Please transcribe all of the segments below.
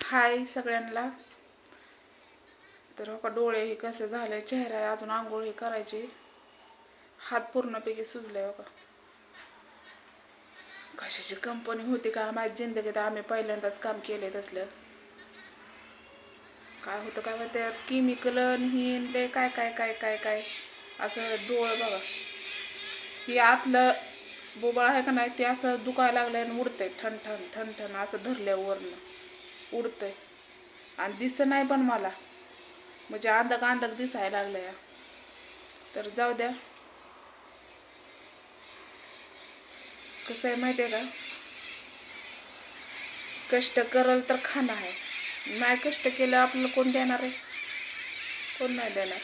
हाय सगळ्यांना. तर हो का डोळे हे कसे झाले, चेहरा आहे, अजून आंघोळ हे करायची. हात पूर्णपैकी सुजले. हो का कशाची कंपनी होती का माझ्या जिंदगीत, आम्ही पहिल्यांदाच काम केले तसलं. काय होतं काय माहिती, केमिकल हिन लय काय काय काय काय काय असं डोळं बघा. हे आतलं बोबळ आहे का नाही ते असं दुखायला लागलंय आणि उडतंय ठण ठण ठण ठण असं धरल्यावरनं उडतंय आणि दिसत नाही पण मला, म्हणजे अंधक अंधक दिसायला लागलंय. तर जाऊ द्या. कसं आहे माहिती आहे का, कष्ट करल तर खाणं आहे. नाही कष्ट केलं आपल्याला कोण देणार आहे? कोण नाही देणार.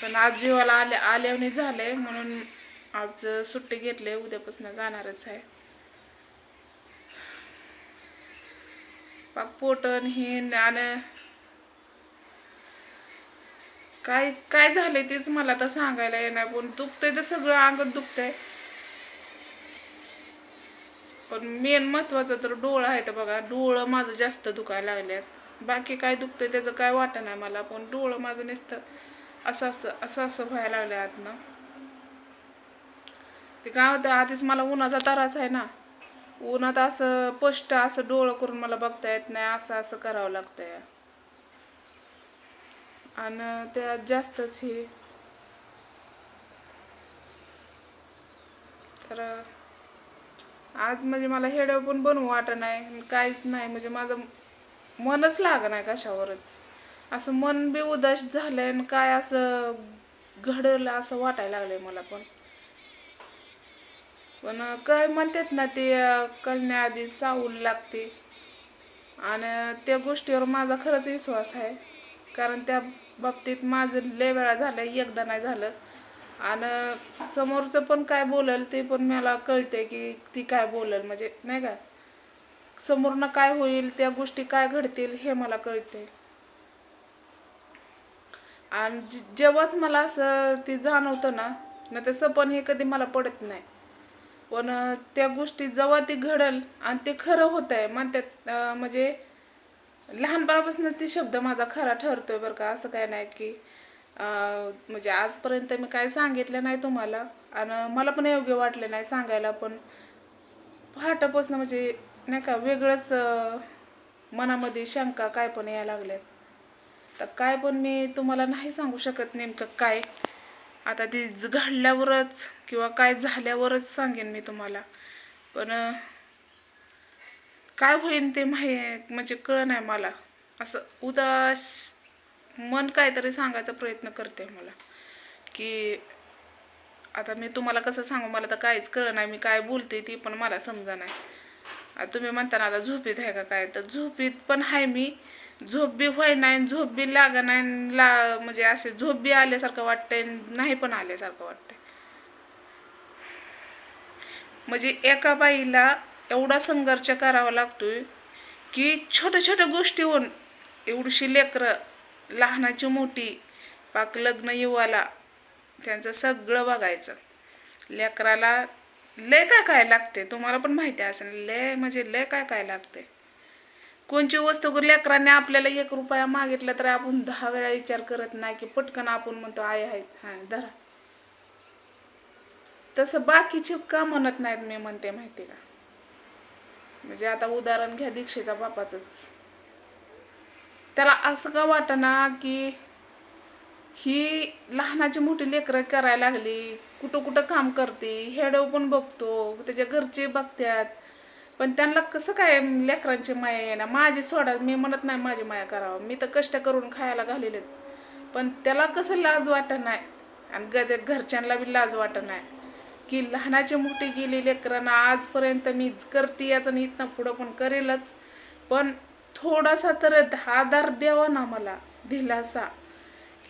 पण आज जीवाला आल्यावनी झालंय म्हणून आज सुट्टी घेतली, उद्यापासून जाणारच आहे. पाक पोटन हिन आणि काय काय झालंय तेच मला तर सांगायला येणार. पण दुखतंय तर सगळं अंगत दुखतंय. पण मेन महत्वाचं तर डोळं आहे. तर बघा डोळं माझं जास्त दुखायला लागल्यात. बाकी काय दुखतंय त्याचं काय वाटत नाही मला, पण डोळं माझं नुसतं असं असं असं असं व्हायला लागलं आतनं. ते काय होतं, आधीच मला उन्हाचा त्रास आहे ना. उन्हात असं स्पष्ट असं डोळं करून मला बघता येत नाही, असं असं करावं लागतंय. आणि त्यात जास्तच हे तर आज म्हणजे मला हेडं पण बनवू वाटत नाही, काहीच नाही. म्हणजे माझं मनच लाग नाही कशावरच. असं मन बी उदास झालंय आणि काय असं घडलं असं वाटायला लागलंय मला. पण काय म्हणतात ना ते कळण्याआधी चाहूल लागते. आणि त्या गोष्टीवर माझा खरंच विश्वास आहे, कारण त्या बाबतीत माझं लय वेळा झालं, एकदा नाही झालं. आणि समोरचं पण काय बोलल ते पण मला कळते की ती काय बोलल, म्हणजे नाही का, समोरनं काय होईल, त्या गोष्टी काय घडतील हे मला कळते. आणि जेव्हाच मला असं ते जाणवतं ना, नाही तसं पण हे कधी मला पडत नाही. पण त्या गोष्टी जेव्हा ती घडल आणि ते खरं होत आहे म्हणतात, म्हणजे लहानपणापासून ते शब्द माझा खरा ठरतोय बरं का. असं काय नाही की म्हणजे आजपर्यंत मी काय सांगितलं नाही तुम्हाला आणि मला पण योग्य वाटलं नाही सांगायला. पण पहाटापासून म्हणजे नाही का वेगळंच मनामध्ये शंका काय पण यायला लागल्यात. तर काय पण मी तुम्हाला नाही सांगू शकत नेमकं काय. आता ती घडल्यावरच किंवा काय झाल्यावरच सांगेन मी तुम्हाला. पण काय होईल ते म्हणजे कळ नाही मला. असं उदास मन काहीतरी सांगायचा प्रयत्न करते मला की आता मी तुम्हाला कसं सांगू, मला तर काहीच कळलं नाही. मी काय बोलते ती पण मला समजा नाही. आता तुम्ही म्हणता ना आता झोपीत आहे का काय, तर झोपीत पण आहे मी. झोप बी होय नाही, झोप बी लागा नाही, म्हणजे असे झोप बी आल्यासारखं वाटतंय, नाही पण आल्यासारखं वाटतंय. म्हणजे एका बाईला एवढा संघर्ष करावा लागतोय की छोट्या छोट्या गोष्टीहून एवढीशी लेकरं, लहानाची मोठी, पाक लग्न येवाला त्यांचं सगळं बघायचं. लेकराला लय काय काय लागते, तुम्हाला पण माहिती असेल. लय म्हणजे लय काय काय लागते. कोणची वस्तू लेकरांनी आपल्याला 1 रुपया मागितला तर आपण 10 वेळा विचार करत नाही की पटकन आपण म्हणतो आई आहेत हां धरा. तसं बाकीचे का म्हणत नाहीत मी म्हणते माहिती का. म्हणजे आता उदाहरण घ्या दीक्षेच्या बापाचंच. त्याला असं का वाटना की ही लहानाची मोठी लेकरं करायला लागली, कुठं कुठं काम करते, हेडव पण बघतो, त्याच्या घरचे बघतात. पण त्यांना कसं काय लेकरांची माया येणार. माझी सोडा, मी म्हणत नाही माझी माया करावं, मी तर कष्ट करून खायला घालेलेच. पण त्याला कसं लाज वाटत नाही आणि घरच्यांना बी लाज वाटत नाही की लहानाची मोठी गेली लेकरांना आजपर्यंत मीच करते याचं आणि इथनं पुढं पण करेलच. पण थोडासा तर आधार द्यावा ना मला, दिलासा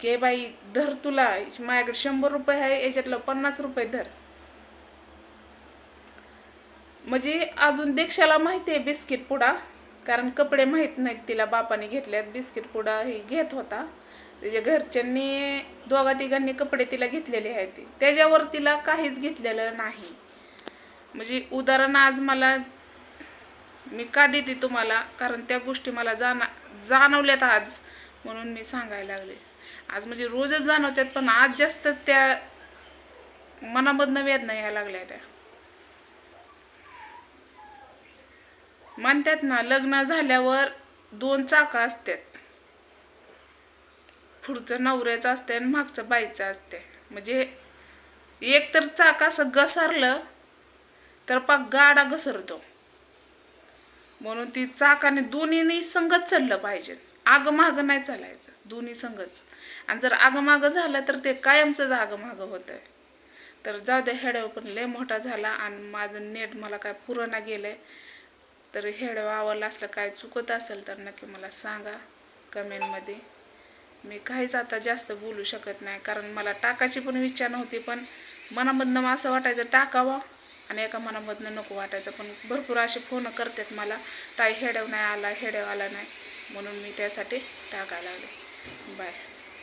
के बाई धर, तुला माझ्याकडे 100 रुपये आहे, याच्यातलं 50 रुपये धर. म्हणजे अजून दीक्षाला माहिती आहे बिस्किट पुडा, कारण कपडे माहीत नाहीत तिला, बापाने घेतल्यात. बिस्किट पुडा ही घेत होता, त्याच्या घरच्यांनी 2-3 कपडे तिला घेतलेले आहेत, त्याच्यावर तिला काहीच घेतलेलं नाही. म्हणजे उदाहरण आज मला मी का देते तुम्हाला, कारण त्या गोष्टी मला जाणवल्यात आज, म्हणून मी सांगायला लागले. आज म्हणजे रोजच जाणवतात, पण आज जास्त त्या मनामधनं वेदना यायला लागल्या. त्या म्हणतात ना, लग्न झाल्यावर 2 चाकं असतात, पुढचं नवऱ्याचं असते आणि मागचं बाईचं असते. म्हणजे एक तर चाक असं घसरलं तर पाक गाडा घसरतो. म्हणून ती चाकाने दोन्हीनी संगत चाललं पाहिजे, आगमागं नाही चालायचं, दोन्ही संगच. आणि जर आगमागं झालं तर ते कायमचंच आगमागं होतं आहे. तर जाऊ दे, हेडव पण लय मोठा झाला आणि माझं नेट मला काय पुरवणा गेलंय. तर हेडव आवडलं असलं, काय चुकत असेल तर नक्की मला सांगा कमेंटमध्ये. मी काहीच आता जास्त बोलू शकत नाही, कारण मला टाकायची पण इच्छा नव्हती, पण मनामधनं असं वाटायचं टाकावं आणि एका मनामधनं नको वाटायचं. पण भरपूर असे फोन करतात मला, ताई हेडव नाही आला, हेडव आला नाही, म्हणून मी त्यासाठी टाकायला लागले. बाय.